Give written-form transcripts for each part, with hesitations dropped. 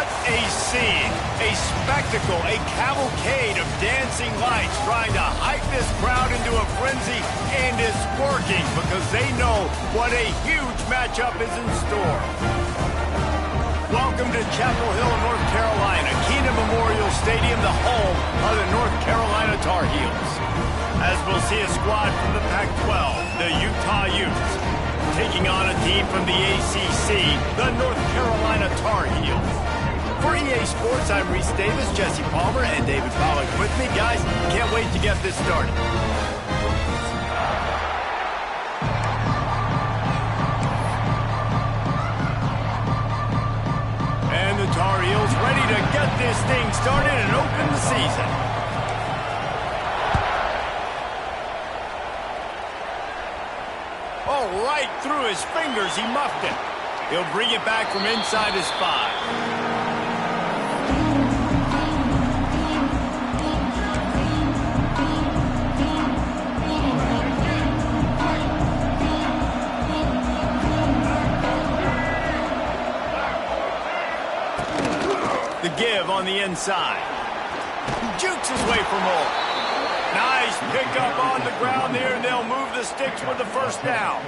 What a scene, a spectacle, a cavalcade of dancing lights trying to hype this crowd into a frenzy, and it's working because they know what a huge matchup is in store. Welcome to Chapel Hill, North Carolina, Keenan Memorial Stadium, the home of the North Carolina Tar Heels. As we'll see a squad from the Pac-12, the Utah Utes, taking on a team from the ACC, the North Carolina Tar Heels. For EA Sports, I'm Reese Davis, Jesse Palmer, and David Pollack with me. Guys, can't wait to get this started. And the Tar Heels ready to get this thing started and open the season. Oh, right through his fingers, he muffed it. He'll bring it back from inside his 5. The give on the inside. He jukes his way for more. Nice pickup on the ground there, and they'll move the sticks with the first down.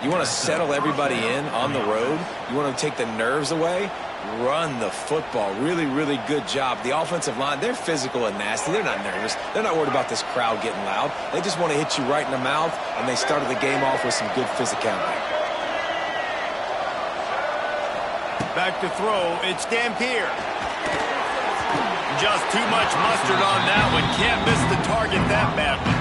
You want to settle everybody in on the road? You want to take the nerves away? Run the football. Really, really good job. The offensive line, they're physical and nasty. They're not nervous. They're not worried about this crowd getting loud. They just want to hit you right in the mouth, and they started the game off with some good physicality. Back to throw, it's Dampier. Just too much mustard on that one. Can't miss the target that badly.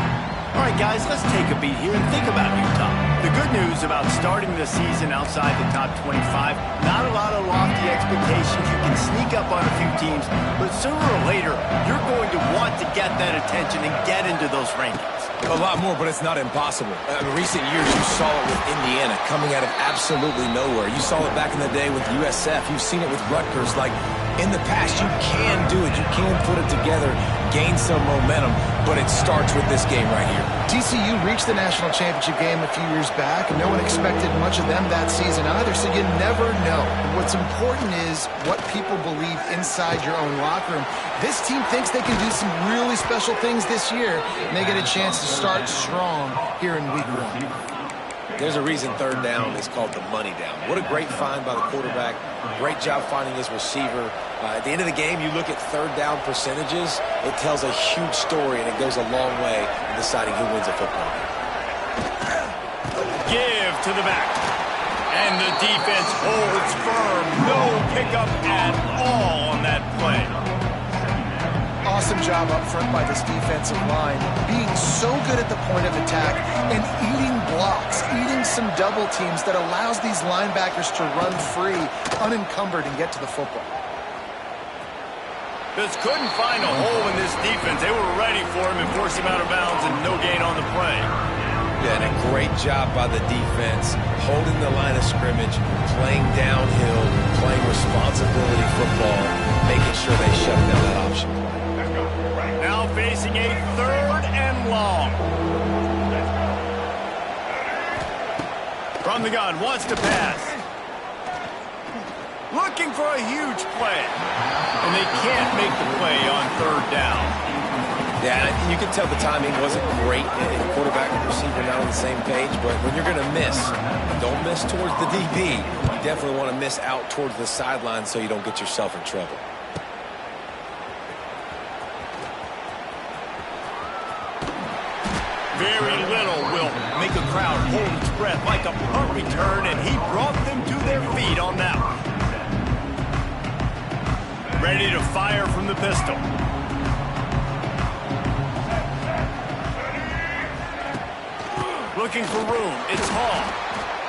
All right, guys, let's take a beat here and think about Utah. The good news about starting the season outside the top 25, not a lot of lofty expectations. You can sneak up on a few teams, but sooner or later, you're going to want to get that attention and get into those rankings. A lot more, but it's not impossible. In recent years, you saw it with Indiana coming out of absolutely nowhere. You saw it back in the day with USF. You've seen it with Rutgers. Like, in the past, you can do it. You can put it together, gain some momentum, but it starts with this game right here. TCU reached the national championship game a few years back, and no one expected much of them that season either, so you never know. What's important is what people believe inside your own locker room. This team thinks they can do some really special things this year, and they get a chance to start strong here in week 1. There's a reason third down is called the money down. What a great find by the quarterback. Great job finding his receiver. At the end of the game, you look at third down percentages. It tells a huge story, and it goes a long way in deciding who wins a football game. Give to the back. And the defense holds firm. No pickup at all on that play. Awesome job up front by this defensive line, being so good at the point of attack and eating blocks, eating some double teams that allows these linebackers to run free, unencumbered, and get to the football. Just couldn't find a hole in this defense. They were ready for him and forced him out of bounds, and no gain on the play. Yeah, and a great job by the defense, holding the line of scrimmage, playing downhill, playing responsibility football, making sure they shut down that option play. Now facing a third and long. From the gun, wants to pass. Looking for a huge play. And they can't make the play on third down. Yeah, you can tell the timing wasn't great. The quarterback and receiver not on the same page, but when you're going to miss, don't miss towards the DB. You definitely want to miss out towards the sideline so you don't get yourself in trouble. Very little will make a crowd hold its breath like a punt return, and he brought them to their feet on that one. Ready to fire from the pistol. Looking for room. It's Hall.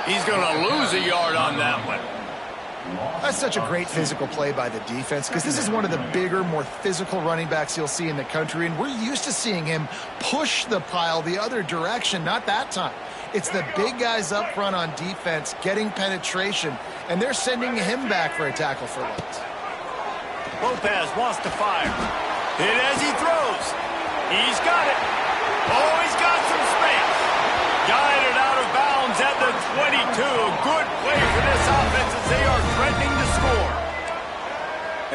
He's going to lose a yard on that one. That's such a great physical play by the defense because this is one of the bigger, more physical running backs you'll see in the country, and we're used to seeing him push the pile the other direction. Not that time. It's the big guys up front on defense getting penetration, and they're sending him back for a tackle for loss. Lopez wants to fire. Hit as he throws. He's got it. Oh, he's got some space. Guided out of bounds at the 22. Good play for this offense as they are threatening to score.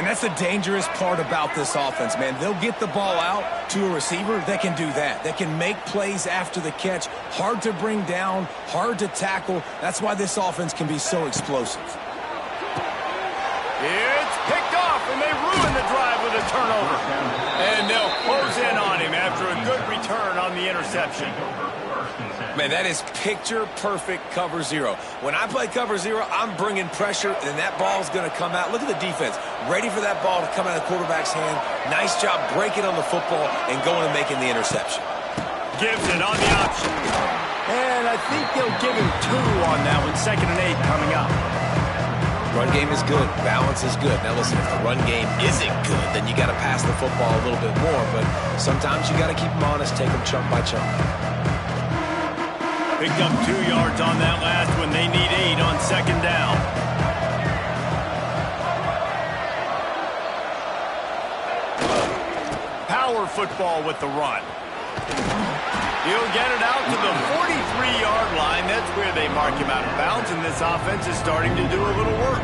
And that's the dangerous part about this offense, man. They'll get the ball out to a receiver that can do that. That can make plays after the catch. Hard to bring down, hard to tackle. That's why this offense can be so explosive. It's picked off, and they ruin the drive with a turnover. And they'll close in on him after a good return on the interception. Man, that is picture-perfect cover zero. When I play cover zero, I'm bringing pressure, and that ball's going to come out. Look at the defense. Ready for that ball to come out of the quarterback's hand. Nice job breaking on the football and going and making the interception. Gives it on the option. And I think they'll give him 2 on that one. 2nd and 8 coming up. Run game is good. Balance is good. Now, listen, if the run game isn't good, then you got to pass the football a little bit more. But sometimes you got to keep them honest, take them chunk by chunk. Picked up 2 yards on that last one. They need 8 on 2nd down. Power football with the run. He'll get it out to the 43-yard line. That's where they mark him out of bounds, and this offense is starting to do a little work.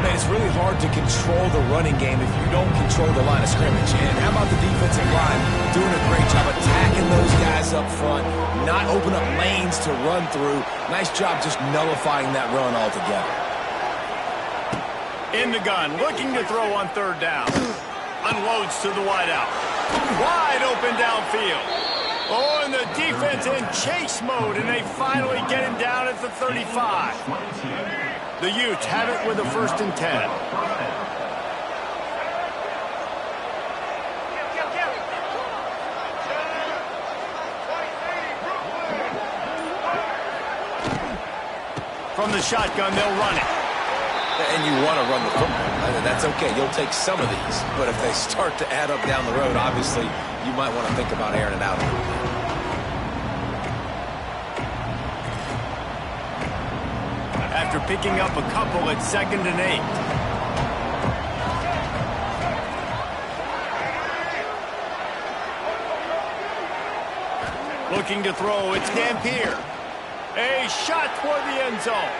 Man, it's really hard to control the running game if you don't control the line of scrimmage. And how about the defensive line doing a great job attacking those guys up front, not open up lanes to run through. Nice job just nullifying that run altogether. In the gun, looking to throw on 3rd down. Unloads to the wideout. Wide open downfield. Oh, and the defense in chase mode, and they finally get him down at the 35. The Utes have it with a 1st and 10. From the shotgun, they'll run it. And you want to run the football. That's okay. You'll take some of these. But if they start to add up down the road, obviously, you might want to think about airing it out a little bit. After picking up a couple at 2nd and 8. Looking to throw, it's Dampier. A shot toward the end zone.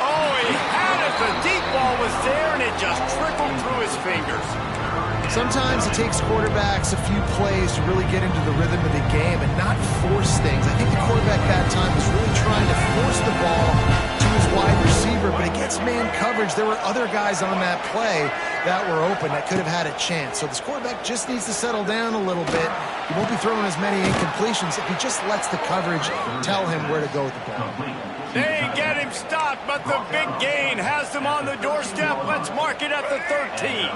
Oh, he had it. The deep ball was there, and it just trickled through his fingers. Sometimes it takes quarterbacks a few plays to really get into the rhythm of the game and not force things. I think the quarterback that time was really trying to force the ball to his wide receiver, but against man coverage, there were other guys on that play that were open that could have had a chance. So this quarterback just needs to settle down a little bit. He won't be throwing as many incompletions if he just lets the coverage tell him where to go with the ball. They get him stopped, but the big gain has them on the doorstep. Let's mark it at the 13.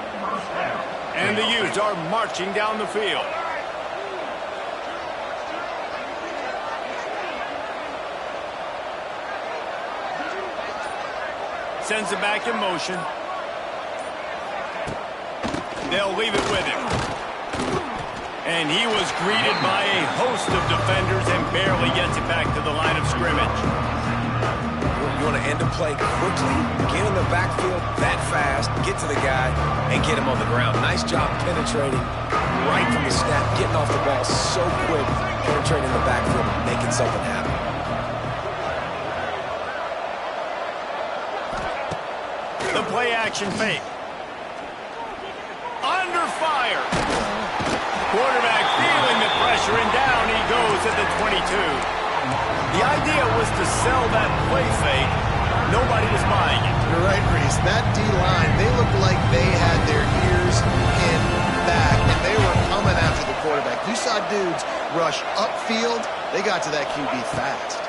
And the Utes are marching down the field. Sends it back in motion. They'll leave it with him. And he was greeted by a host of defenders and barely gets it back to the line of scrimmage. You want to end a play quickly, get in the backfield that fast, get to the guy, and get him on the ground. Nice job penetrating right from the snap, getting off the ball so quick, penetrating the backfield, making something happen. The play action fake. Under fire. Quarterback feeling the pressure, and down he goes at the 22. The idea was to sell that play fake. Nobody was buying it. You're right, Reese. That D-line, they looked like they had their ears pinned back, and they were coming after the quarterback. You saw dudes rush upfield. They got to that QB fast.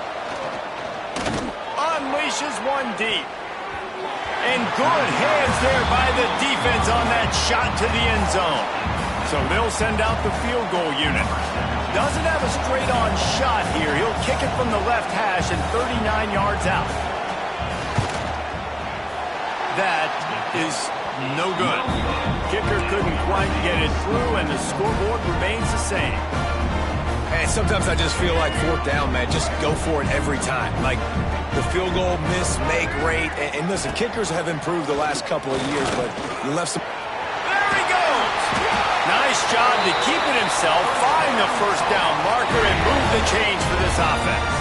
Unleashes one deep. And good hands there by the defense on that shot to the end zone. So they'll send out the field goal unit. Doesn't have a straight-on shot here. He'll kick it from the left hash and 39 yards out. That is no good. Kicker couldn't quite get it through, and the scoreboard remains the same. And sometimes I just feel like 4th down, man. Just go for it every time. Like the field goal miss, make rate. And listen, kickers have improved the last couple of years, but you left some... There he goes! Nice job to keep it himself, find the 1st down marker, and move the chains for this offense.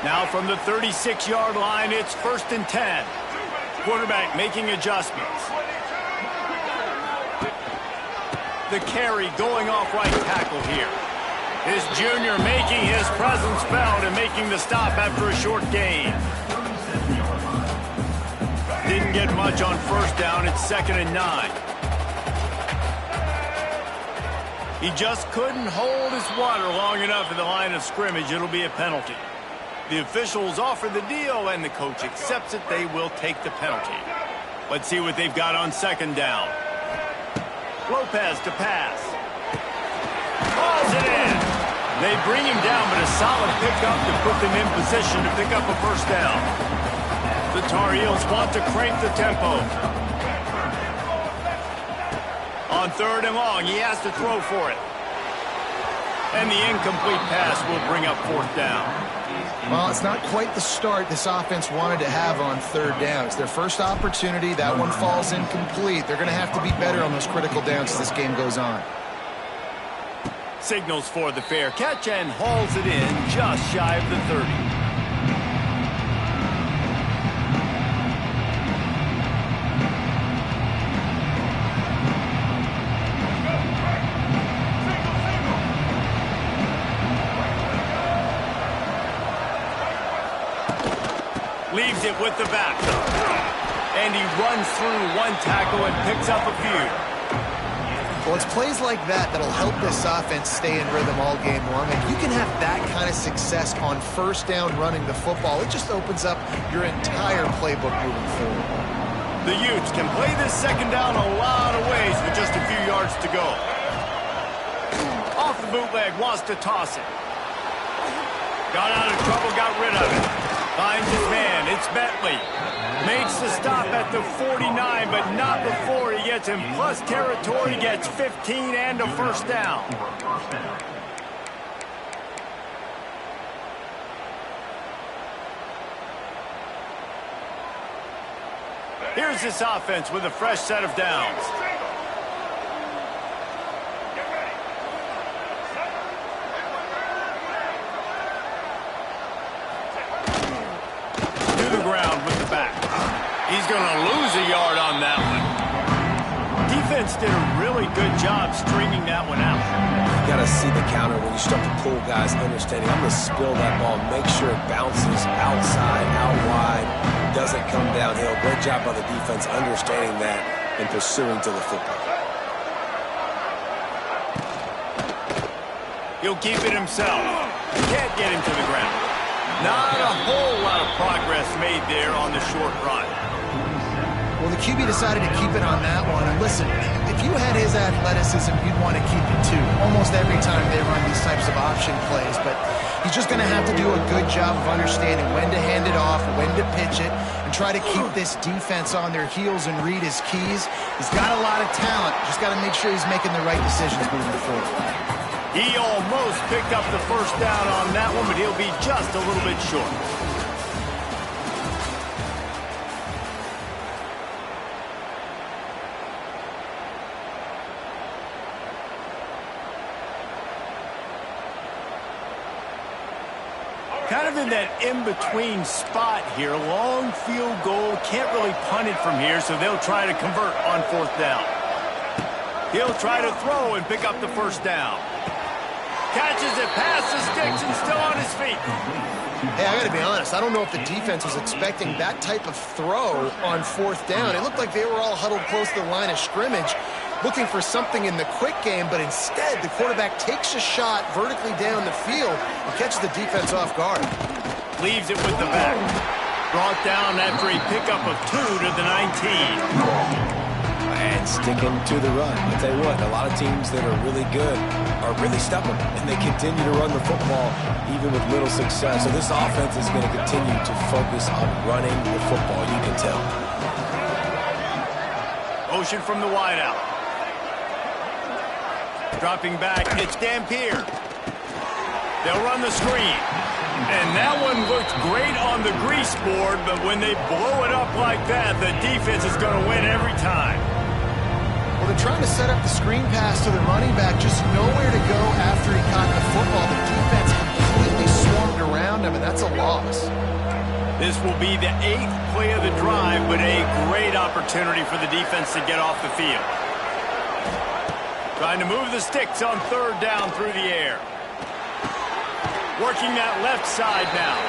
Now from the 36-yard line, it's 1st and 10. Quarterback making adjustments. The carry going off right tackle here. This junior making his presence felt and making the stop after a short gain. Didn't get much on first down. It's 2nd and 9. He just couldn't hold his water long enough at the line of scrimmage. It'll be a penalty. The officials offer the deal, and the coach accepts it. They will take the penalty. Let's see what they've got on 2nd down. Lopez to pass. Balls it in. They bring him down, but a solid pickup to put them in position to pick up a first down. The Tar Heels want to crank the tempo. On 3rd and long, he has to throw for it. And the incomplete pass will bring up 4th down. Well, it's not quite the start this offense wanted to have on 3rd down. It's their first opportunity. That one falls incomplete. They're going to have to be better on those critical downs as this game goes on. Signals for the fair catch and hauls it in just shy of the 30. Leaves it with the back. And he runs through one tackle and picks up a few. Well, it's plays like that that'll help this offense stay in rhythm all game long. If you can have that kind of success on 1st down running the football, it just opens up your entire playbook moving forward. The Utes can play this 2nd down a lot of ways with just a few yards to go. Off the bootleg, wants to toss it. Got out of trouble, got rid of it. Finds his man, it's Bentley. Makes the stop at the 49, but not before he gets in plus territory, gets 15 and a first down. Here's this offense with a fresh set of downs. He's going to lose a yard on that one. Defense did a really good job stringing that one out. You got to see the counter when you start to pull guys, understanding I'm going to spill that ball, make sure it bounces outside, out wide, doesn't come downhill. Great job by the defense understanding that and pursuing to the football. He'll keep it himself. Can't get him to the ground. Not a whole lot of progress made there on the short run. Well, the QB decided to keep it on that one. And listen, if you had his athleticism, you'd want to keep it too. Almost every time they run these types of option plays. But he's just going to have to do a good job of understanding when to hand it off, when to pitch it, and try to keep this defense on their heels and read his keys. He's got a lot of talent. Just got to make sure he's making the right decisions moving forward. He almost picked up the first down on that one, but he'll be just a little bit short. Kind of in that in-between spot here. Long field goal. Can't really punt it from here, so they'll try to convert on 4th down. He'll try to throw and pick up the first down. Catches it past the sticks and still on his feet. Hey, I got to be honest. I don't know if the defense was expecting that type of throw on 4th down. It looked like they were all huddled close to the line of scrimmage, looking for something in the quick game, but instead the quarterback takes a shot vertically down the field and catches the defense off guard. Leaves it with the back. Brought down after a pickup of 2 to the 19. And sticking to the run. I'll tell you what, a lot of teams that are really good are really stubborn, and they continue to run the football even with little success. So this offense is going to continue to focus on running the football, you can tell. Motion from the wideout. Dropping back, it's Dampier. They'll run the screen. And that one looked great on the grease board, but when they blow it up like that, the defense is going to win every time. Well, they're trying to set up the screen pass to the running back, just nowhere to go after he caught the football. The defense completely swarmed around him, and that's a loss. This will be the 8th play of the drive, but a great opportunity for the defense to get off the field. Trying to move the sticks on 3rd down through the air. Working that left side now.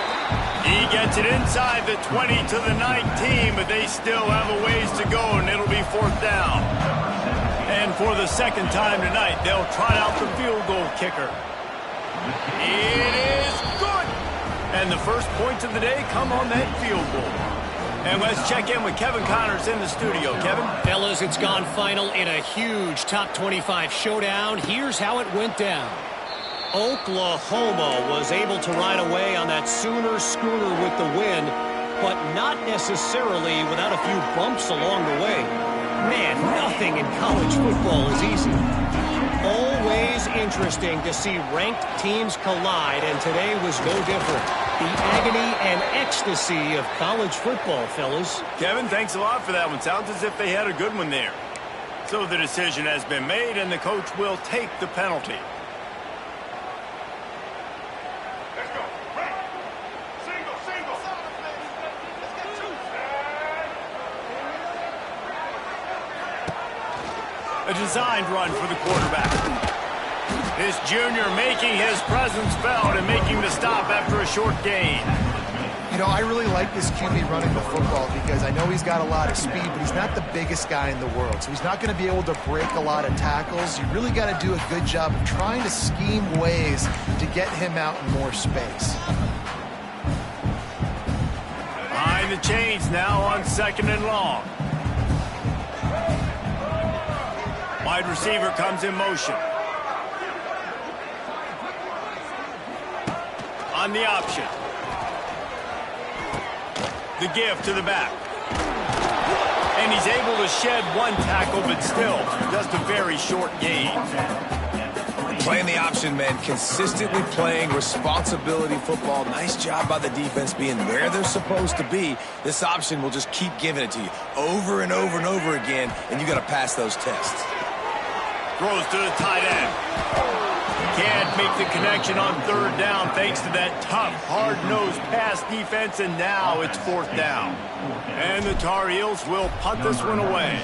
He gets it inside the 20 to the 19, but they still have a ways to go, and it'll be 4th down. And for the 2nd time tonight, they'll trot out the field goal kicker. It is good! And the first points of the day come on that field goal. And let's check in with Kevin Connors in the studio. Kevin? Fellas, it's gone final in a huge top 25 showdown. Here's how it went down. Oklahoma was able to ride away on that Sooner schooner with the win, but not necessarily without a few bumps along the way. Man, nothing in college football is easy. Always interesting to see ranked teams collide, and today was no different. The agony and ecstasy of college football, fellas. Kevin, thanks a lot for that one. Sounds as if they had a good one there. So the decision has been made, and the coach will take the penalty. Let's go. Right. Single, single. A designed run for the quarterback. This junior making his presence felt and making the stop after a short gain. You know, I really like this QB running the football because I know he's got a lot of speed, but he's not the biggest guy in the world. So he's not going to be able to break a lot of tackles. You really got to do a good job of trying to scheme ways to get him out in more space. Behind the chains now on 2nd and long. Wide receiver comes in motion. On the option. The give to the back. And he's able to shed one tackle, but still just a very short gain. Playing the option, man. Consistently playing responsibility football. Nice job by the defense being where they're supposed to be. This option will just keep giving it to you over and over and over again, and you got to pass those tests. Throws to the tight end. Can't make the connection on 3rd down thanks to that tough, hard-nosed pass defense, and now it's 4th down. And the Tar Heels will punt this one away.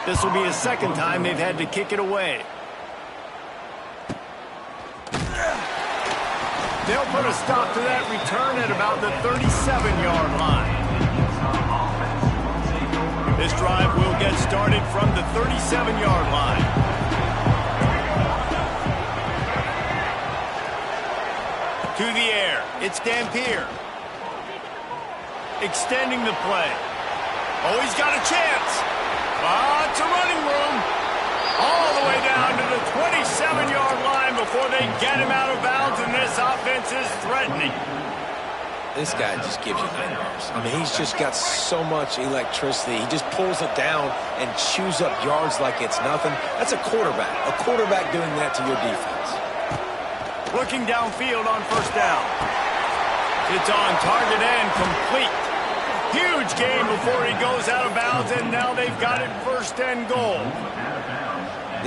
This will be the 2nd time they've had to kick it away. They'll put a stop to that return at about the 37-yard line. This drive will get started from the 37-yard line. To the air, it's Dampier. Extending the play. Oh, he's got a chance. It's a running room. All the way down to the 27-yard line before they get him out of bounds, and this offense is threatening. This guy just gives you nightmares. I mean, he's just got so much electricity. He just pulls it down and chews up yards like it's nothing. That's a quarterback. A quarterback doing that to your defense. Looking downfield on 1st down. It's on target and complete. Huge gain before he goes out of bounds, and now they've got it 1st and goal.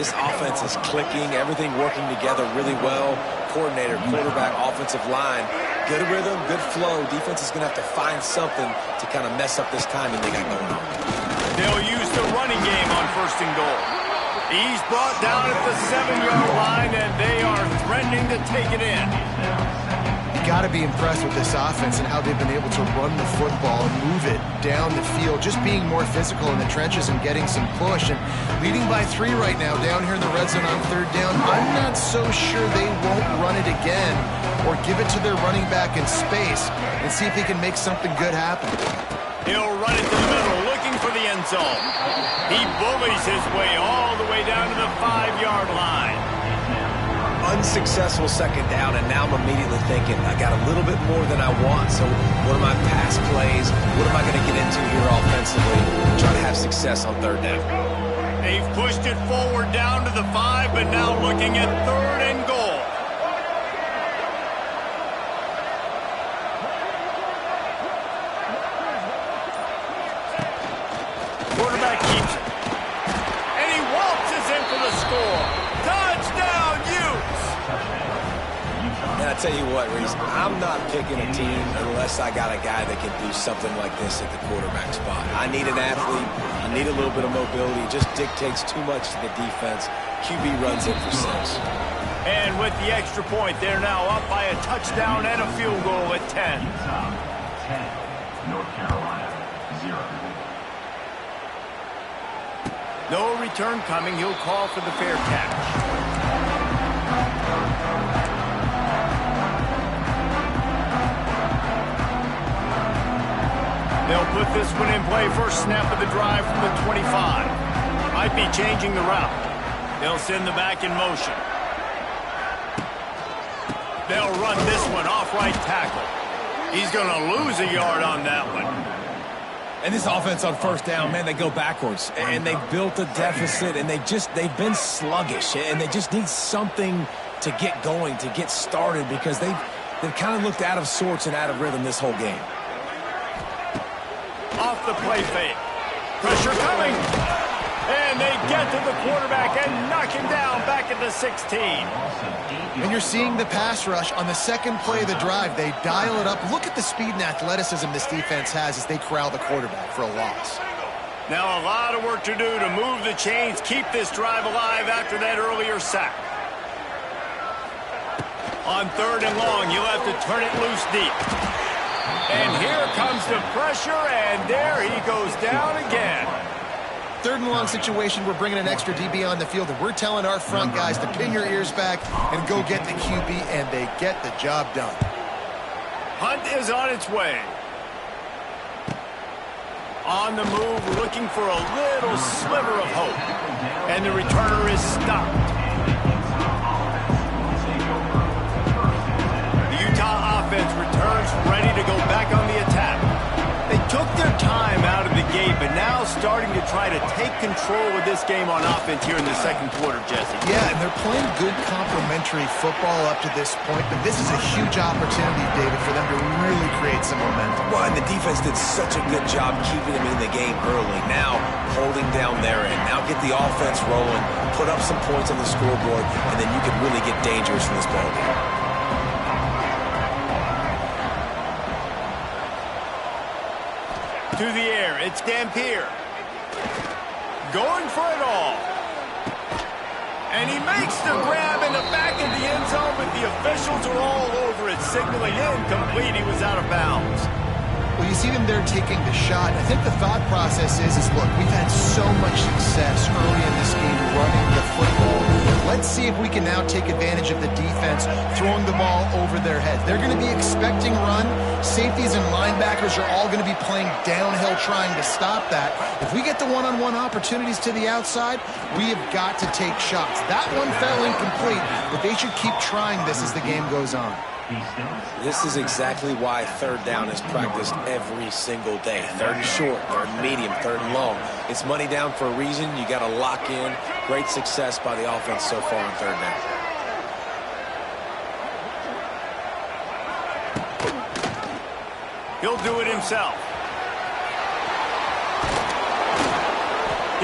This offense is clicking, everything working together really well. Coordinator, quarterback, offensive line. Good rhythm, good flow. Defense is going to have to find something to kind of mess up this timing they got going on. They'll use the running game on 1st and goal. He's brought down at the 7-yard line, and they are threatening to take it in. You got to be impressed with this offense and how they've been able to run the football and move it down the field, just being more physical in the trenches and getting some push. And leading by 3 right now down here in the red zone on 3rd down. I'm not so sure they won't run it again or give it to their running back in space and see if he can make something good happen. He'll run it to the middle, looking for the end zone. He bullies his way all the way down to the 5-yard line. Unsuccessful 2nd down, and now I'm immediately thinking, I got a little bit more than I want, so what are my pass plays? What am I going to get into here offensively? Try to have success on 3rd down. They've pushed it forward down to the 5, but now looking at 3rd and goal. Quarterback keeps it. And he waltzes in for the score. Touchdown, Utes! And I tell you what, Reese, I'm not picking a team unless I got a guy that can do something like this at the quarterback spot. I need an athlete. I need a little bit of mobility. It just dictates too much to the defense. QB runs in for 6. And with the extra point, they're now up by a touchdown and a field goal at 10. 10, North Carolina, 0. No return coming. He'll call for the fair catch. They'll put this one in play. First snap of the drive from the 25. Might be changing the route. They'll send the back in motion. They'll run this one off right tackle. He's going to lose a yard on that one. And this offense on first down, man, they go backwards. And they've built a deficit, and they've been sluggish. And they just need something to get going, to get started, because they've kind of looked out of sorts and out of rhythm this whole game. Off the play fake. Pressure coming. And they get to the quarterback and knock him down back at the 16. And you're seeing the pass rush on the second play of the drive. They dial it up. Look at the speed and athleticism this defense has as they corral the quarterback for a loss. Now a lot of work to do to move the chains, keep this drive alive after that earlier sack. On 3rd and long, you'll have to turn it loose deep. And here comes the pressure, and there he goes down again. 3rd and long situation, we're bringing an extra DB on the field, and we're telling our front guys to pin your ears back and go get the QB, and they get the job done. Hunt is on its way. On the move, looking for a little sliver of hope. And the returner is stopped. The Utah offense returns ready to go back on the attack. They took their time out of the gate, but now starting to try to take control of this game on offense here in the second quarter, Jesse. Yeah, and they're playing good complementary football up to this point, but this is a huge opportunity, David, for them to really create some momentum. Well, and the defense did such a good job keeping them in the game early. Now holding down their end. Now get the offense rolling, put up some points on the scoreboard, and then you can really get dangerous in this ballgame. To the air, it's Dampier. Going for it all. And he makes the grab in the back of the end zone, but the officials are all over it, signaling incomplete. He was out of bounds. Well, you see them there taking the shot. I think the thought process is look, we've had so much success early in this game running the football. Let's see if we can now take advantage of the defense throwing the ball over their heads. They're going to be expecting run. Safeties and linebackers are all going to be playing downhill trying to stop that. If we get the one-on-one opportunities to the outside, we have got to take shots. That one fell incomplete, but they should keep trying this as the game goes on. This is exactly why 3rd down is practiced every single day. 3rd and short, 3rd and medium, 3rd and long. It's money down for a reason. You got to lock in. Great success by the offense so far on 3rd down. He'll do it himself.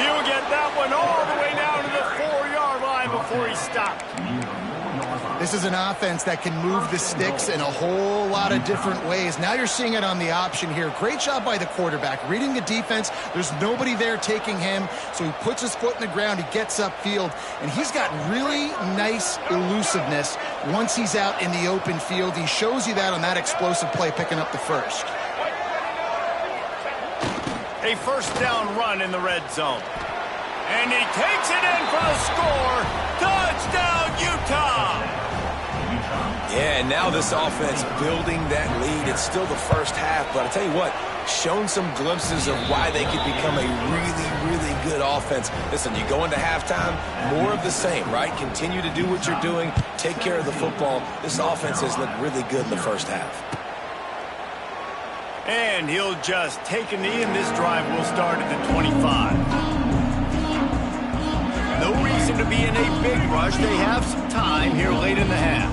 He'll get that one all the way down to the 4-yard line before he stopped. This is an offense that can move the sticks in a whole lot of different ways. Now you're seeing it on the option here. Great job by the quarterback. Reading the defense, there's nobody there taking him, so he puts his foot in the ground, he gets upfield, and he's got really nice elusiveness once he's out in the open field. He shows you that on that explosive play, picking up the first. A first down run in the red zone. And he takes it in for the score. Touchdown, Utah! Yeah, and now this offense building that lead. It's still the first half, but I tell you what, shown some glimpses of why they could become a really, really good offense. Listen, you go into halftime, more of the same, right? Continue to do what you're doing, take care of the football. This offense has looked really good in the first half. And he'll just take a knee, and this drive will start at the 25. No reason to be in a big rush. They have some time here late in the half.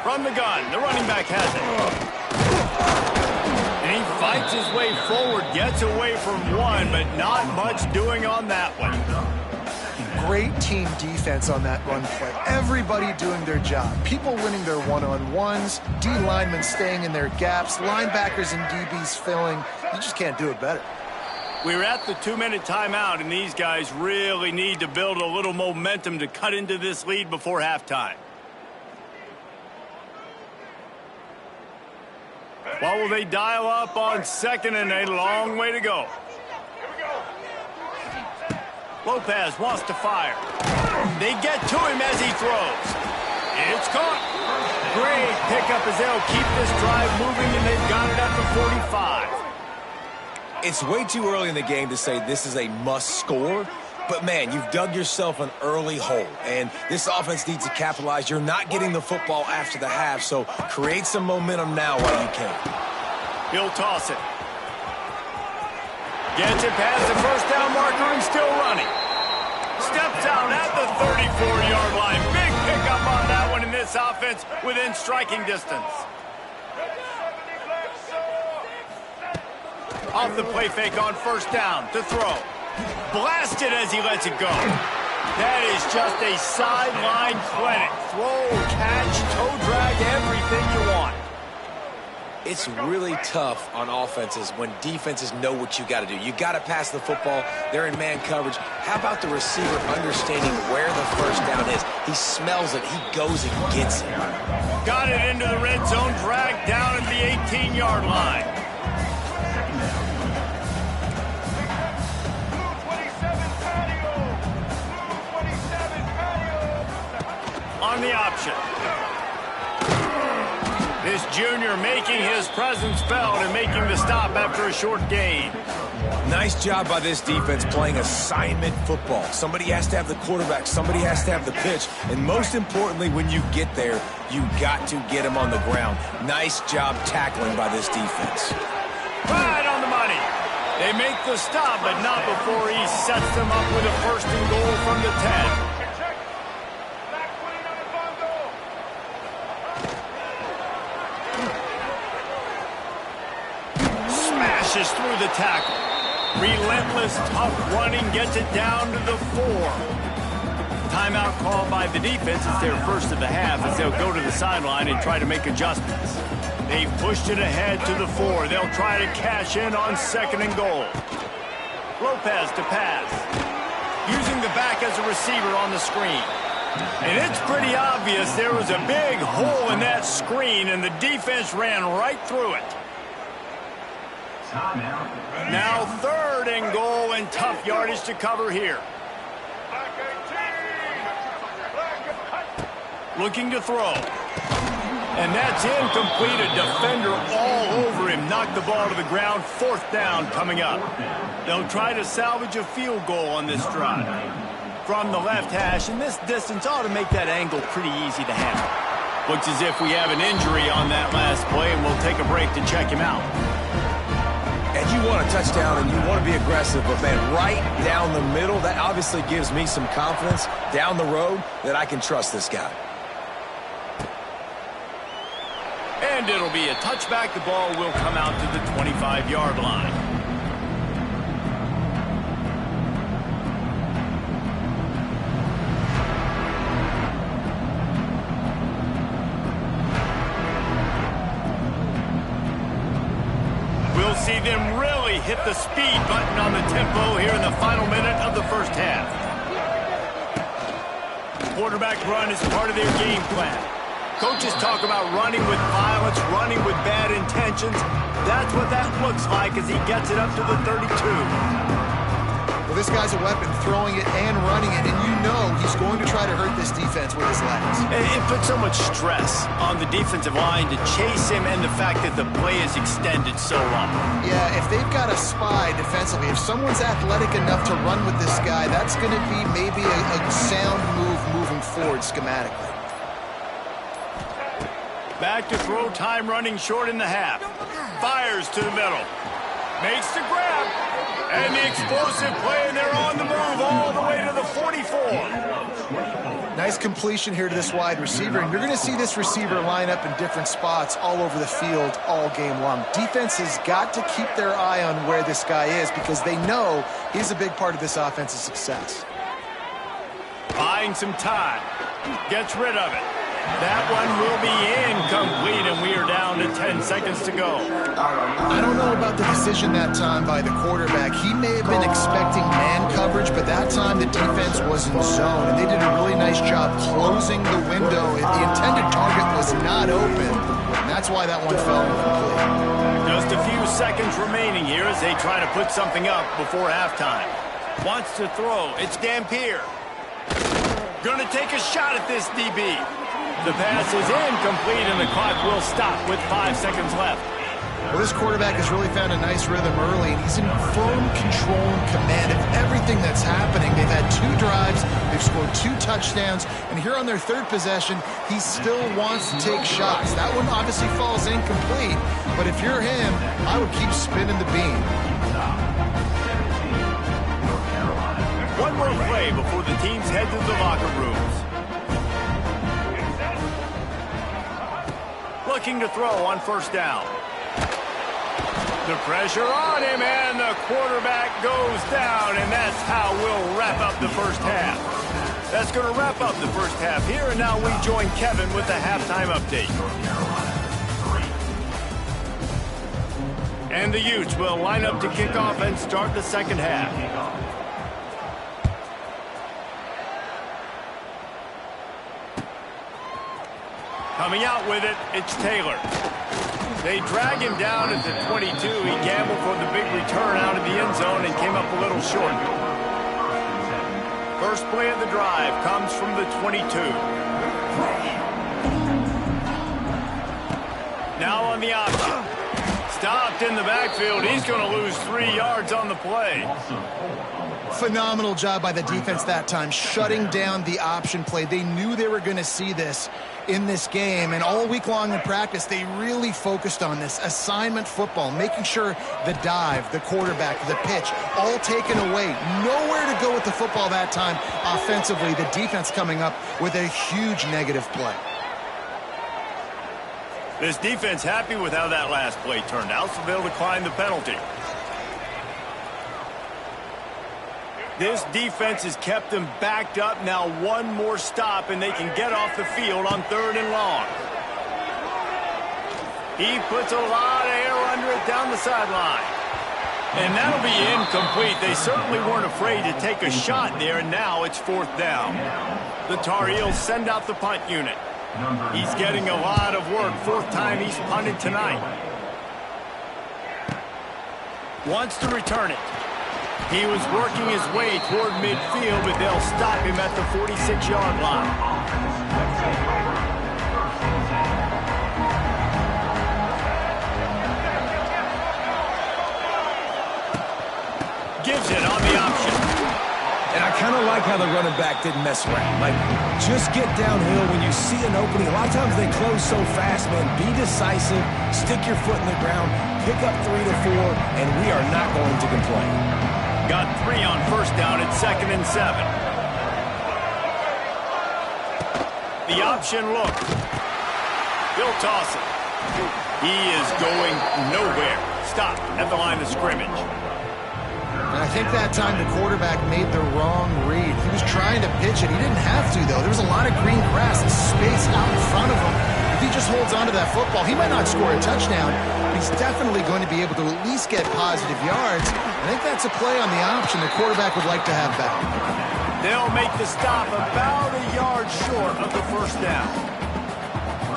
From the gun, the running back has it. And he fights his way forward, gets away from one, but not much doing on that one. great team defense on that run play. Everybody doing their job. People winning their one-on-ones, D linemen staying in their gaps, linebackers and DBs filling. You just can't do it better. We're at the 2-minute timeout, and these guys really need to build a little momentum to cut into this lead before halftime. What will they dial up on second and a long way to go? Lopez wants to fire. They get to him as he throws. It's caught. Great pickup as they'll keep this drive moving, and they've got it at the 45. It's way too early in the game to say this is a must score, but man, you've dug yourself an early hole, and this offense needs to capitalize. You're not getting the football after the half, so create some momentum now while you can. He'll toss it. Gets it past the first down marker and still running. Steps out at the 34-yard line. Big pickup on that one in this offense within striking distance. Off the play fake on first down to throw. Blasted as he lets it go. That is just a sideline clinic. Throw, catch, toe drag, everything you want. It's really tough on offenses when defenses know what you got to do. You got to pass the football. They're in man coverage. How about the receiver understanding where the first down is? He smells it. He goes and gets it. Got it into the red zone, dragged down at the 18-yard line. On the option. This junior making his presence felt and making the stop after a short gain. Nice job by this defense playing assignment football. Somebody has to have the quarterback. Somebody has to have the pitch. And most importantly, when you get there, you got to get him on the ground. Nice job tackling by this defense. Right on the money. They make the stop, but not before he sets them up with a first and goal from the 10. Smashes through the tackle. Relentless, tough running, gets it down to the 4. Timeout called by the defense. It's their first of the half as they'll go to the sideline and try to make adjustments. They've pushed it ahead to the 4. They'll try to cash in on second and goal. Lopez to pass. Using the back as a receiver on the screen. And it's pretty obvious there was a big hole in that screen, and the defense ran right through it. Now third and goal, and tough yardage to cover here. Looking to throw. And that's incomplete. A defender all over him. Knocked the ball to the ground. Fourth down coming up. They'll try to salvage a field goal on this drive. From the left hash, and this distance ought to make that angle pretty easy to handle. Looks as if we have an injury on that last play, and we'll take a break to check him out. And you want a touchdown and you want to be aggressive, but man, right down the middle, that obviously gives me some confidence down the road that I can trust this guy. And it'll be a touchback. The ball will come out to the 25-yard line. We'll see them really hit the speed button on the tempo here in the final minute of the first half. Quarterback run is part of their game plan. Coaches talk about running with violence, running with bad intentions. That's what that looks like as he gets it up to the 32. Well, this guy's a weapon, throwing it and running it, and you know he's going to try to hurt this defense with his legs. It puts so much stress on the defensive line to chase him, and the fact that the play is extended so long. Yeah, if they've got a spy defensively, if someone's athletic enough to run with this guy, that's going to be maybe a sound move moving forward schematically. Back to throw, time running short in the half. Fires to the middle. Makes the grab. And the explosive play, and they're on the move all the way to the 44. Nice completion here to this wide receiver, and you're going to see this receiver line up in different spots all over the field all game long. Defense has got to keep their eye on where this guy is because they know he's a big part of this offense's success. Buying some time. Gets rid of it. That one will be incomplete, and we are down to 10 seconds to go. I don't know about the decision that time by the quarterback. He may have been expecting man coverage, but that time the defense was in zone, and they did a really nice job closing the window. The intended target was not open, and that's why that one fell incomplete. Just a few seconds remaining here as they try to put something up before halftime. Wants to throw. It's Dampier. Gonna take a shot at this DB. The pass is incomplete, and the clock will stop with 5 seconds left. Well, this quarterback has really found a nice rhythm early, and he's in firm control and command of everything that's happening. They've had 2 drives, they've scored 2 touchdowns, and here on their 3rd possession, he still wants to take shots. That one obviously falls incomplete, but if you're him, I would keep spinning the beam. One more play before the teams head to the locker rooms. Looking to throw on 1st down. The pressure on him, and the quarterback goes down, and that's how we'll wrap up the first half. That's going to wrap up the first half here, and now we join Kevin with the halftime update. And the Utes will line up to kick off and start the second half. Coming out with it, it's Taylor. They drag him down at the 22. He gambled for the big return out of the end zone and came up a little short. First play of the drive comes from the 22. Now on the option. Stopped in the backfield. He's going to lose 3 yards on the play. Phenomenal job by the defense that time, shutting down the option play. They knew they were going to see this in this game, and all week long in practice, they really focused on this assignment football, making sure the dive, the quarterback, the pitch, all taken away. Nowhere to go with the football that time offensively. The defense coming up with a huge negative play. This defense happy with how that last play turned out, so they'll decline the penalty. This defense has kept them backed up. Now one more stop, and they can get off the field on 3rd and long. He puts a lot of air under it down the sideline. And that'll be incomplete. They certainly weren't afraid to take a shot there, and now it's 4th down. The Tar Heels send out the punt unit. He's getting a lot of work. 4th time he's punted tonight. Wants to return it. He was working his way toward midfield, but they'll stop him at the 46-yard line. Gives it on the option. And I kind of like how the running back didn't mess around. Like, just get downhill when you see an opening. A lot of times they close so fast, man. Be decisive, stick your foot in the ground, pick up 3 to 4, and we are not going to complain. Got 3 on 1st down at 2nd and 7. The option look. He'll toss it. He is going nowhere. Stop at the line of scrimmage. And I think that time the quarterback made the wrong read. He was trying to pitch it. He didn't have to, though. There was a lot of green grass and space out in front of him. If he just holds onto that football, he might not score a touchdown, but he's definitely going to be able to at least get positive yards. I think that's a play on the option the quarterback would like to have back. They'll make the stop about a yard short of the 1st down.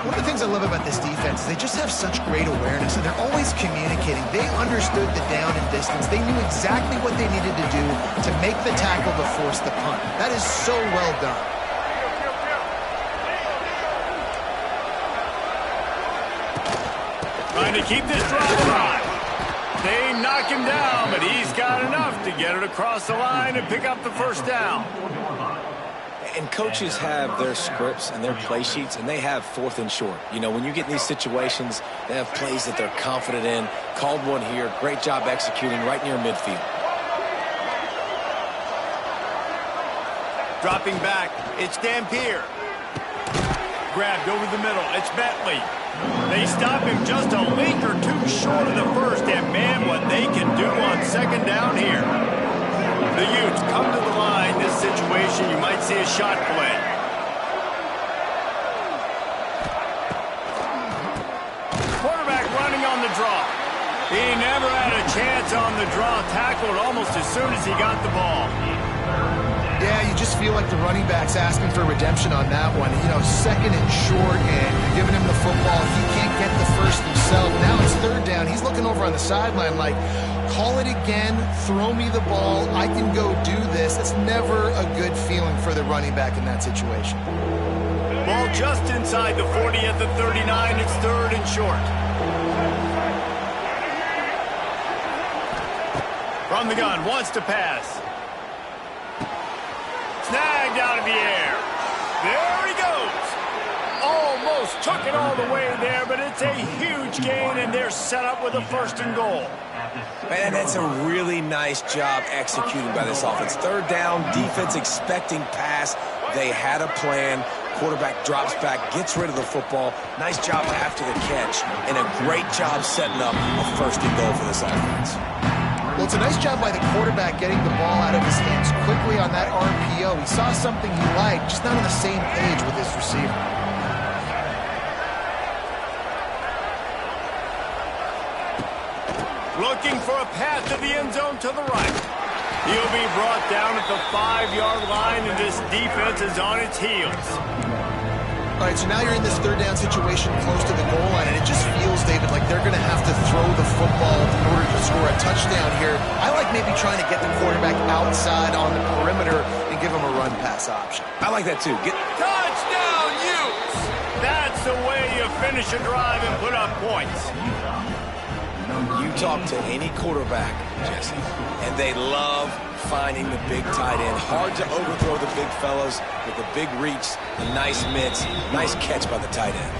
One of the things I love about this defense is they just have such great awareness, and they're always communicating. They understood the down and distance. They knew exactly what they needed to do to make the tackle to force the punt. That is so well done. Trying to keep this drive alive. They knock him down, but he's got enough to get it across the line and pick up the 1st down. And coaches have their scripts and their play sheets, and they have 4th and short. You know, when you get in these situations, they have plays that they're confident in. Called one here. Great job executing right near midfield. Dropping back, it's Dampier. Grabbed over the middle, it's Bentley. They stop him just a link or 2 short of the 1st, and man, what they can do on 2nd down here. The Utes come to the line. This situation, you might see a shot play. Quarterback running on the draw. He never had a chance on the draw. Tackled almost as soon as he got the ball. Yeah, you just feel like the running back's asking for redemption on that one. You know, second and short, and you're giving him the football. He can't get the first himself. Now it's third down. He's looking over on the sideline like, call it again, throw me the ball, I can go do this. It's never a good feeling for the running back in that situation. Ball just inside the 40 at the 39. It's third and short. From the gun, wants to pass. Snagged out of the air. There he goes. Almost took it all the way there, but it's a huge gain, and they're set up with a first and goal. Man, that's a really nice job executing by this offense. Third down, defense expecting pass. They had a plan. Quarterback drops back, gets rid of the football. Nice job after the catch, and a great job setting up a first and goal for this offense. Well, it's a nice job by the quarterback getting the ball out of his hands quickly on that RPO. He saw something he liked, just not on the same page with his receiver. Looking for a path to the end zone to the right. He'll be brought down at the 5-yard line, and this defense is on its heels. All right, so now you're in this third down situation close to the goal line, and it just feels, David, like they're going to have to throw the football in order to score a touchdown here. I like maybe trying to get the quarterback outside on the perimeter and give him a run-pass option. I like that, too. Touchdown, Utes! That's the way you finish a drive and put up points. You talk to any quarterback, Jesse, and they love finding the big tight end. Hard to overthrow the big fellows with a big reach, a nice mitts, nice catch by the tight end.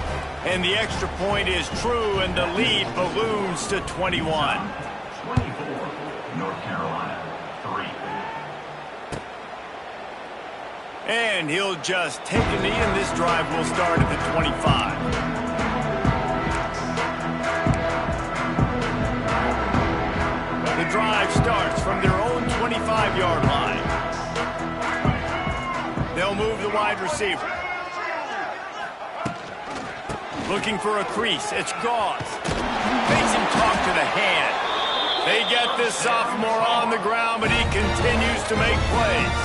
And the extra point is true, and the lead balloons to 21. 24, North Carolina, 3. And he'll just take a knee, and this drive will start at the 25. The drive starts from their own 25-yard line. They'll move the wide receiver. Looking for a crease. It's Gauze. Makes him talk to the hand. They get this sophomore on the ground, but he continues to make plays.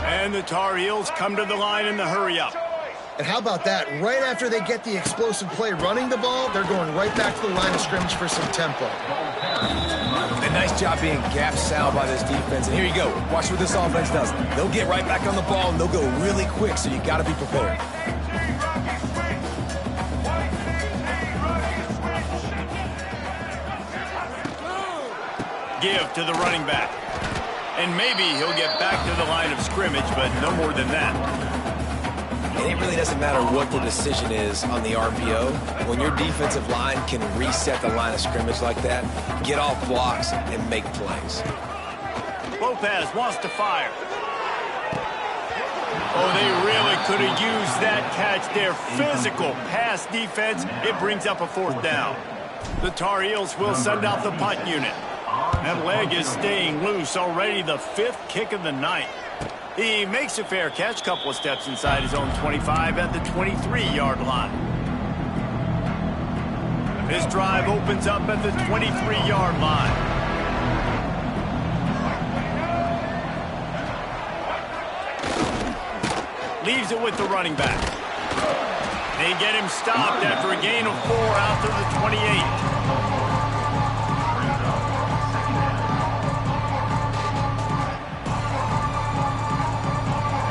And the Tar Heels come to the line in the hurry-up. And how about that? Right after they get the explosive play running the ball, they're going right back to the line of scrimmage for some tempo. A nice job being gap sound by this defense. And here you go. Watch what this offense does. They'll get right back on the ball, and they'll go really quick, so you got to be prepared. Give to the running back. And maybe he'll get back to the line of scrimmage, but no more than that. And it really doesn't matter what the decision is on the RPO. When your defensive line can reset the line of scrimmage like that, get off blocks and make plays. Lopez wants to fire. Oh, they really could have used that catch. Their physical pass defense, it brings up a fourth down. The Tar Heels will send out the punt unit. That leg is staying loose, already the 5th kick of the night. He makes a fair catch, couple of steps inside his own 25 at the 23-yard line. His drive opens up at the 23-yard line. Leaves it with the running back. They get him stopped after a gain of 4 out to the 28.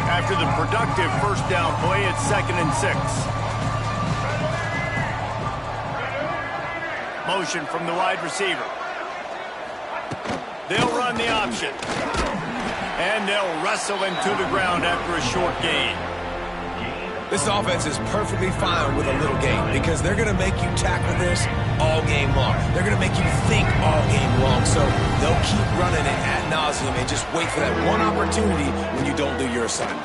After the productive first down play, it's 2nd and 6. Motion from the wide receiver. They'll run the option. And they'll wrestle him to the ground after a short gain. This offense is perfectly fine with a little gain because they're going to make you tackle this all game long. They're going to make you think all game long. So they'll keep running it ad nauseum and just wait for that one opportunity when you don't do your assignment.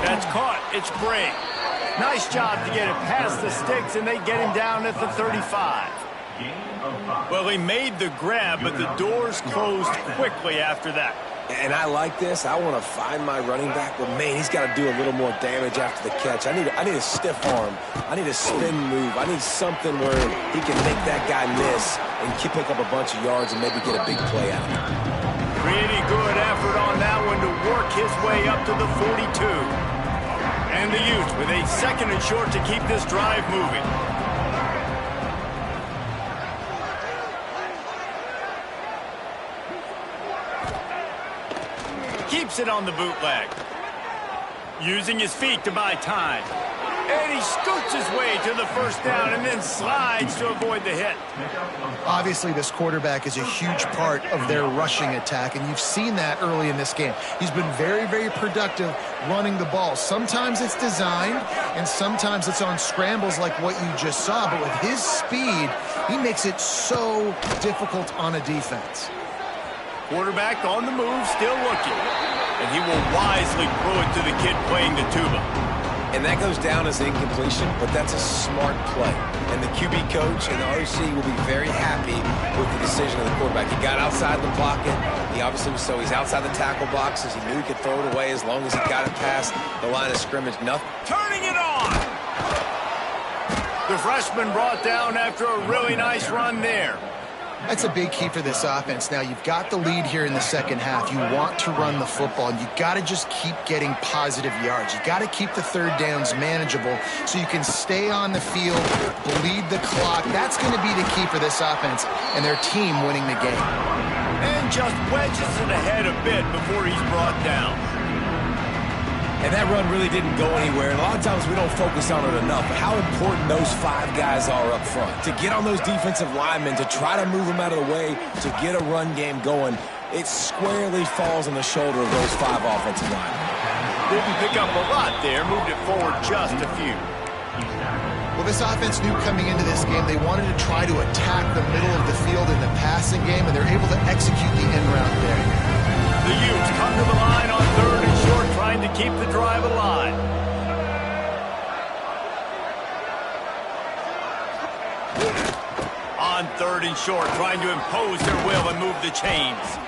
That's caught. It's Bray. Nice job to get it past the sticks, and they get him down at the 35. Well, he made the grab, but the doors closed quickly after that. And I like this. I want to find my running back, but man, he's got to do a little more damage after the catch. I need a stiff arm. I need a spin move. I need something where he can make that guy miss and pick up a bunch of yards and maybe get a big play out of it. Pretty good effort on that one to work his way up to the 42. And the Utes with a 2nd and short to keep this drive moving. Keeps it on the bootleg. Using his feet to buy time. And he scoots his way to the first down and then slides to avoid the hit. Obviously, this quarterback is a huge part of their rushing attack, and you've seen that early in this game. He's been very, very productive running the ball. Sometimes it's designed, and sometimes it's on scrambles like what you just saw. But with his speed, he makes it so difficult on a defense. Quarterback on the move, still looking. And he will wisely throw it to the kid playing the tuba. And that goes down as an incompletion, but that's a smart play. And the QB coach and the OC will be very happy with the decision of the quarterback. He got outside the pocket. He obviously was he's outside the tackle boxes. He knew he could throw it away as long as he got it past the line of scrimmage. Nothing. Turning it on! The freshman brought down after a really nice run there. That's a big key for this offense. Now, you've got the lead here in the second half. You want to run the football, and you got to just keep getting positive yards. You got to keep the third downs manageable so you can stay on the field, bleed the clock. That's going to be the key for this offense and their team winning the game. And just wedges it ahead a bit before he's brought down. And that run really didn't go anywhere. And a lot of times we don't focus on it enough. But how important those 5 guys are up front. To get on those defensive linemen, to try to move them out of the way, to get a run game going, it squarely falls on the shoulder of those 5 offensive linemen. Didn't pick up a lot there, moved it forward just a few. Well, this offense knew coming into this game they wanted to try to attack the middle of the field in the passing game, and they're able to execute the end route there. The Utes come to the line on 3rd and short, trying to keep the drive alive. On 3rd and short, trying to impose their will and move the chains.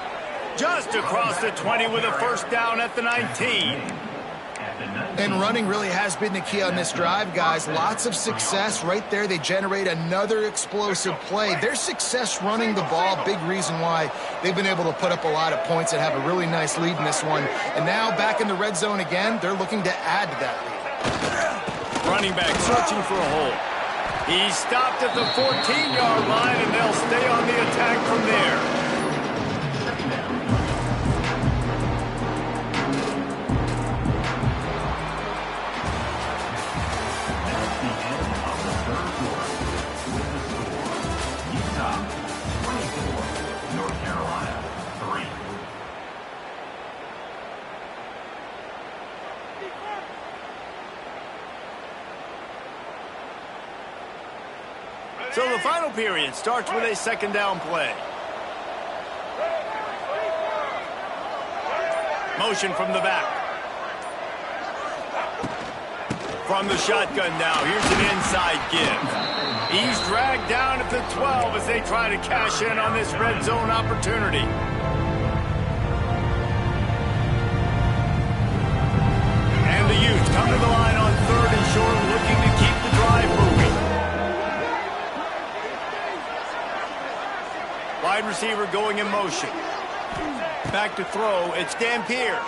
Just across the 20 with a first down at the 19. And running really has been the key on this drive, guys. Lots of success right there. They generate another explosive play. Their success running the ball, big reason why they've been able to put up a lot of points and have a really nice lead in this one. And now back in the red zone again, they're looking to add to that lead. Running back searching for a hole. He's stopped at the 14-yard line, and they'll stay on the attack from there. So the final period starts with a 2nd down play. Motion from the back. From the shotgun now, here's an inside give. He's dragged down at the 12 as they try to cash in on this red zone opportunity. And the Utes come to the line on 3rd and short, looking to keep the drive moving. Wide receiver going in motion. Back to throw, it's Dampier.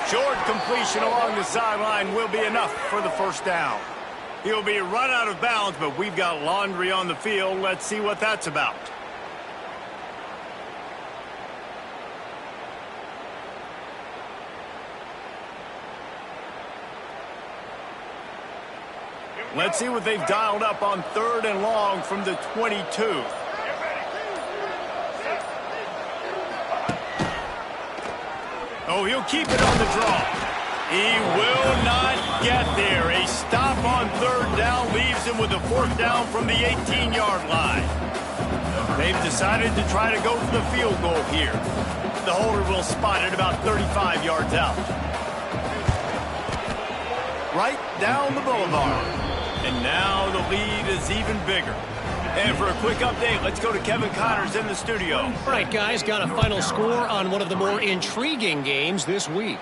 Short completion along the sideline will be enough for the first down. He'll be run out of bounds, but we've got laundry on the field. Let's see what that's about. Let's see what they've dialed up on 3rd and long from the 22. Oh, he'll keep it on the draw. He will not get there. A stop on 3rd down leaves him with a 4th down from the 18-yard line. They've decided to try to go for the field goal here. The holder will spot it about 35 yards out. Right down the boulevard. And now the lead is even bigger. And for a quick update, let's go to Kevin Connors in the studio. All right, guys, got a final score on one of the more intriguing games this week.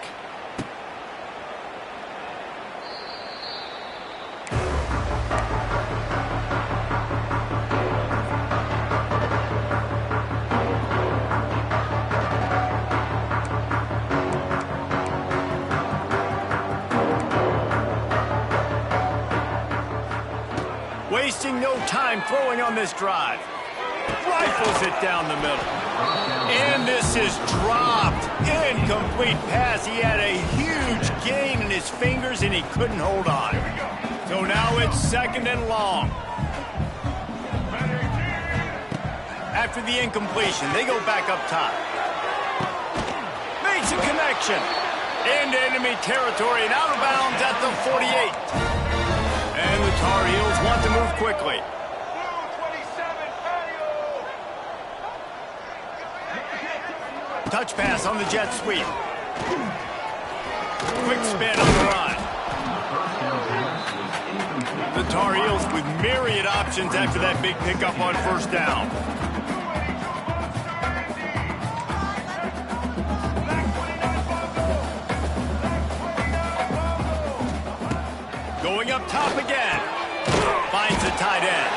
Wasting no time throwing on this drive. Rifles it down the middle. And this is dropped. Incomplete pass. He had a huge gain in his fingers and he couldn't hold on. So now it's 2nd and long. After the incompletion, they go back up top. Makes a connection. Into enemy territory and out of bounds at the 48. And the Tar Heels want to move quickly. Touch pass on the jet sweep. Quick spin on the run. The Tar Heels with myriad options after that big pickup on 1st down. Going up top again. Finds the tight end.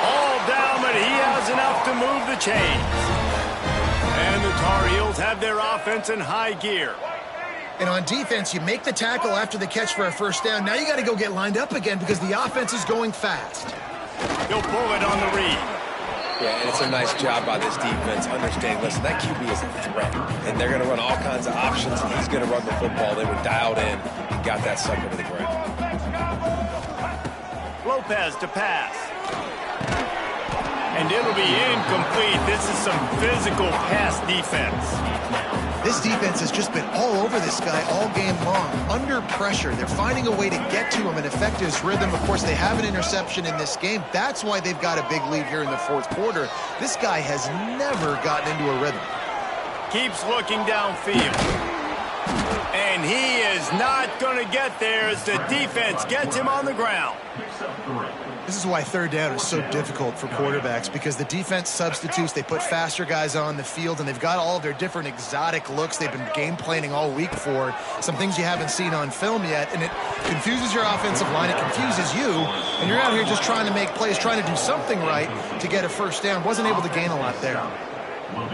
All down, but he has enough to move the chains. And the Tar Heels have their offense in high gear. And on defense, you make the tackle after the catch for a 1st down. Now you got to go get lined up again because the offense is going fast. He'll pull it on the read. Yeah, and it's a nice job by this defense understanding, listen, that QB is a threat, and they're going to run all kinds of options, and he's going to run the football. They were dialed in and got that sucker to the ground. Lopez to pass. And it'll be incomplete. This is some physical pass defense. This defense has just been all over this guy all game long. Under pressure, they're finding a way to get to him and affect his rhythm. Of course, they have an interception in this game. That's why they've got a big lead here in the 4th quarter. This guy has never gotten into a rhythm. Keeps looking downfield. And he is not going to get there as the defense gets him on the ground. This is why 3rd down is so difficult for quarterbacks, because the defense substitutes. They put faster guys on the field, and they've got all of their different exotic looks they've been game planning all week for, some things you haven't seen on film yet, and it confuses your offensive line. It confuses you, and you're out here just trying to make plays, trying to do something right to get a 1st down. Wasn't able to gain a lot there.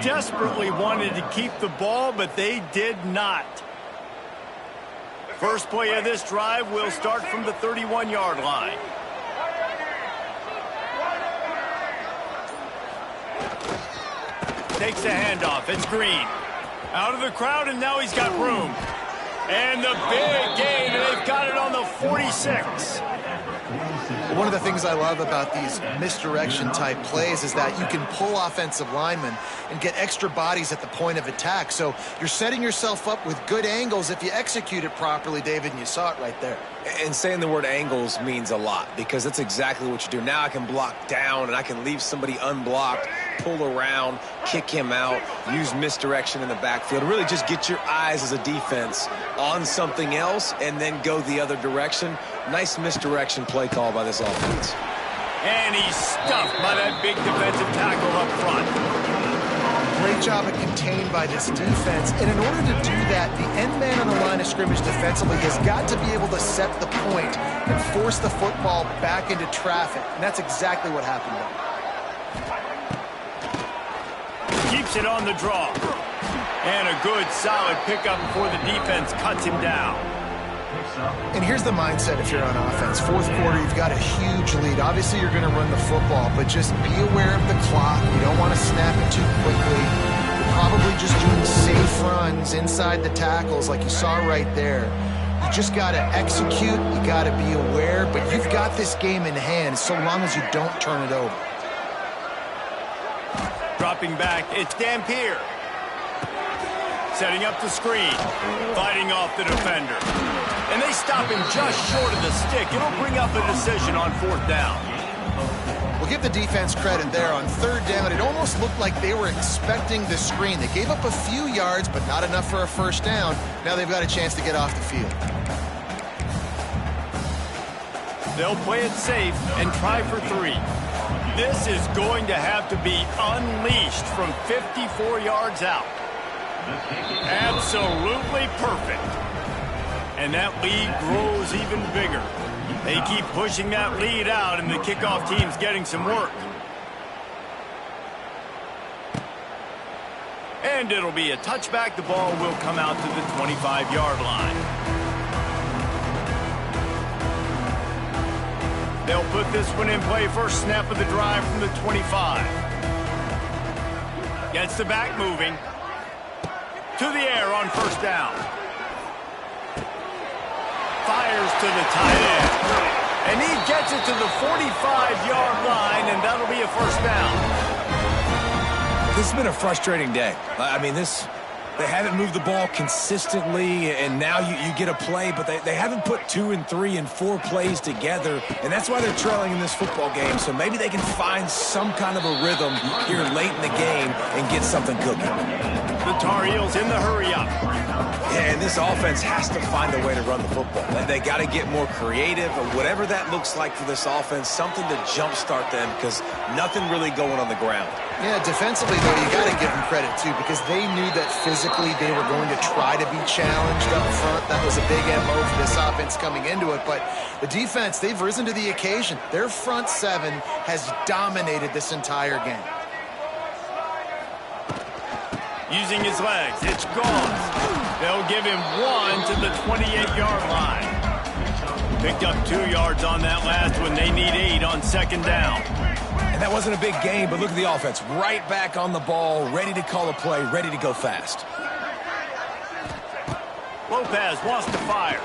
Desperately wanted to keep the ball, but they did not. First play of this drive will start from the 31-yard line. Takes the handoff. It's Green. Out of the crowd, and now he's got room. And the big gain, and they've got it on the 46. One of the things I love about these misdirection-type plays is that you can pull offensive linemen and get extra bodies at the point of attack. So you're setting yourself up with good angles if you execute it properly, David, and you saw it right there. And saying the word angles means a lot because that's exactly what you do. Now I can block down, and I can leave somebody unblocked, pull around, kick him out, use misdirection in the backfield. Really just get your eyes as a defense on something else and then go the other direction. Nice misdirection play call by this offense. And he's stuffed by that big defensive tackle up front. Great job at contained by this defense. And in order to do that, the end man on the line of scrimmage defensively has got to be able to set the point and force the football back into traffic. And that's exactly what happened there. Keeps it on the draw. And a good, solid pickup before the defense cuts him down. And here's the mindset if you're on offense. 4th quarter, you've got a huge lead. Obviously, you're going to run the football, but just be aware of the clock. You don't want to snap it too quickly. You're probably just doing safe runs inside the tackles like you saw right there. You just got to execute. You got to be aware, but you've got this game in hand so long as you don't turn it over. Dropping back, it's Dampier. Setting up the screen. Fighting off the defender. And they stop him just short of the stick. It'll bring up a decision on 4th down. We'll give the defense credit there. On 3rd down, it almost looked like they were expecting the screen. They gave up a few yards, but not enough for a 1st down. Now they've got a chance to get off the field. They'll play it safe and try for 3. This is going to have to be unleashed from 54 yards out. Absolutely perfect. And that lead grows even bigger. They keep pushing that lead out, and the kickoff team's getting some work. And it'll be a touchback. The ball will come out to the 25-yard line. They'll put this one in play. First snap of the drive from the 25. Gets the back moving. To the air on first down. Fires to the tight end. And he gets it to the 45-yard line, and that'll be a first down. This has been a frustrating day. I mean, they haven't moved the ball consistently, and now you get a play, but they haven't put 2 and 3 and 4 plays together, and that's why they're trailing in this football game. So maybe they can find some kind of a rhythm here late in the game and get something cooking. The Tar Heels in the hurry-up. Yeah, and this offense has to find a way to run the football. They got to get more creative, or whatever that looks like for this offense, something to jumpstart them, because nothing really going on the ground. Yeah, defensively, though, you got to give them credit, too, because they knew that physically they were going to try to be challenged up front. That was a big MO for this offense coming into it. But the defense, they've risen to the occasion. Their front seven has dominated this entire game. Using his legs, it's gone. They'll give him 1 to the 28-yard line. Picked up 2 yards on that last one. They need 8 on second down. And that wasn't a big game, but look at the offense. Right back on the ball, ready to call a play, ready to go fast. Lopez wants to fire.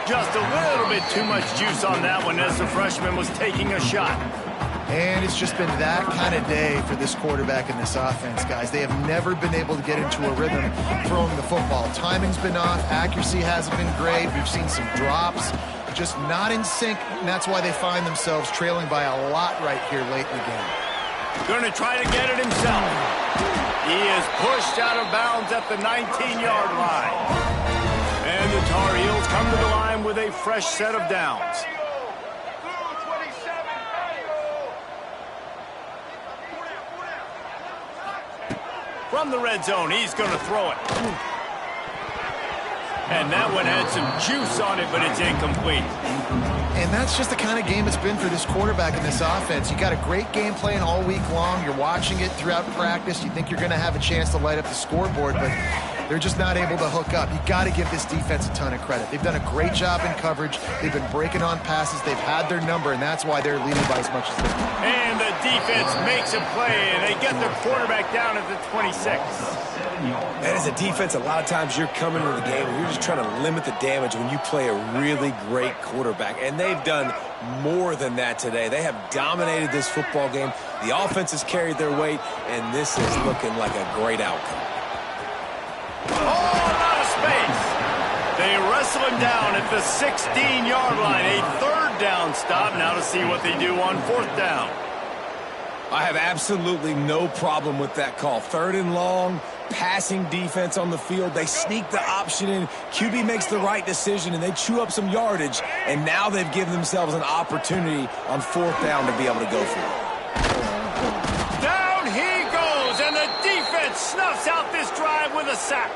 Just a little bit too much juice on that one as the freshman was taking a shot. And it's just been that kind of day for this quarterback and this offense, guys. They have never been able to get into a rhythm throwing the football. Timing's been off. Accuracy hasn't been great. We've seen some drops. Just not in sync, and that's why they find themselves trailing by a lot right here late in the game. Going to try to get it himself. He is pushed out of bounds at the 19-yard line. And the Tar Heels come to the line with a fresh set of downs. From the red zone, he's going to throw it. And that one had some juice on it, but it's incomplete. And that's just the kind of game it's been for this quarterback and this offense. You got a great game plan all week long. You're watching it throughout practice. You think you're going to have a chance to light up the scoreboard, but they're just not able to hook up. You got to give this defense a ton of credit. They've done a great job in coverage. They've been breaking on passes. They've had their number, and that's why they're leading by as much as they do. And the defense makes a play, and they get their quarterback down at the 26. And as a defense, a lot of times you're coming into the game and you're just trying to limit the damage when you play a really great quarterback. And they've done more than that today. They have dominated this football game. The offense has carried their weight, and this is looking like a great outcome. Oh, out of space. They wrestle him down at the 16-yard line. A third down stop. Now to see what they do on fourth down. I have absolutely no problem with that call. Third and long, passing defense on the field. They sneak the option in. QB makes the right decision, and they chew up some yardage. And now they've given themselves an opportunity on fourth down to be able to go for it. Down he goes, and the defense snuffs out this drive with a sack.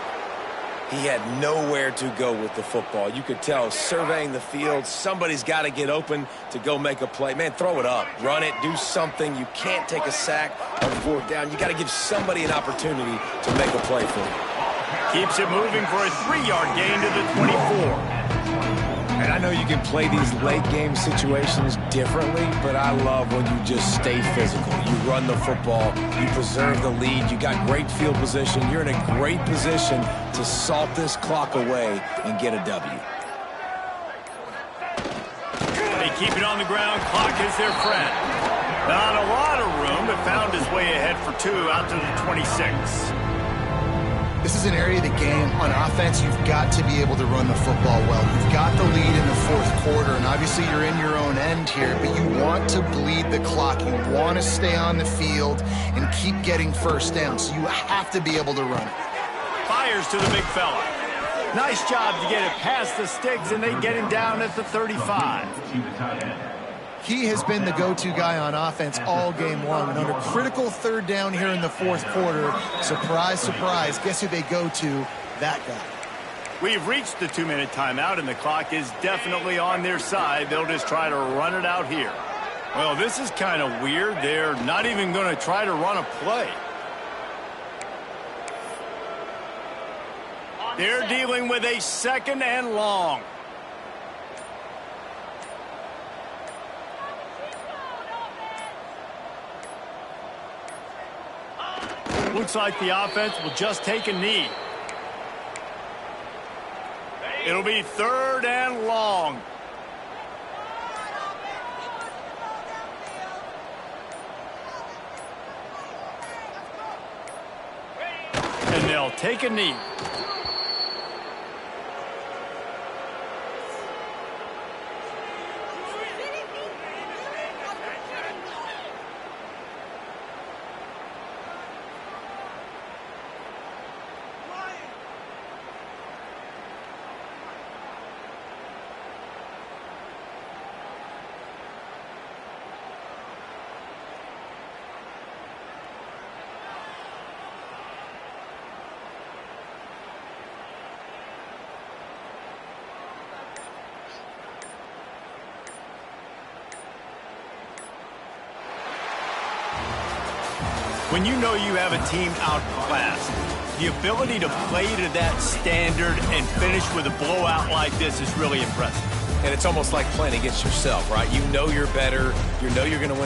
He had nowhere to go with the football. You could tell, surveying the field, somebody's got to get open to go make a play. Man, throw it up, run it, do something. You can't take a sack on fourth down. You got to give somebody an opportunity to make a play for you. Keeps it moving for a 3-yard gain to the 24. And I know you can play these late game situations differently, but I love when you just stay physical. You run the football, you preserve the lead, you got great field position. You're in a great position to salt this clock away and get a W. They keep it on the ground. Clock is their friend. Not a lot of room, but found his way ahead for 2 out to the 26. This is an area of the game. On offense, you've got to be able to run the football well. You've got the lead in the fourth quarter, and obviously you're in your own end here, but you want to bleed the clock. You want to stay on the field and keep getting first down, so you have to be able to run it. Fires to the big fella. Nice job to get it past the sticks, and they get him down at the 35. He has been the go-to guy on offense all game long. And under critical third down here in the fourth quarter, surprise, surprise, guess who they go to? That guy. We've reached the 2-minute timeout, and the clock is definitely on their side. They'll just try to run it out here. Well, this is kind of weird. They're not even going to try to run a play. They're dealing with a 2nd and long. Looks like the offense will just take a knee. It'll be 3rd and long. And they'll take a knee. When you know you have a team outclassed, the ability to play to that standard and finish with a blowout like this is really impressive. And it's almost like playing against yourself, right? You know you're better. You know you're going to win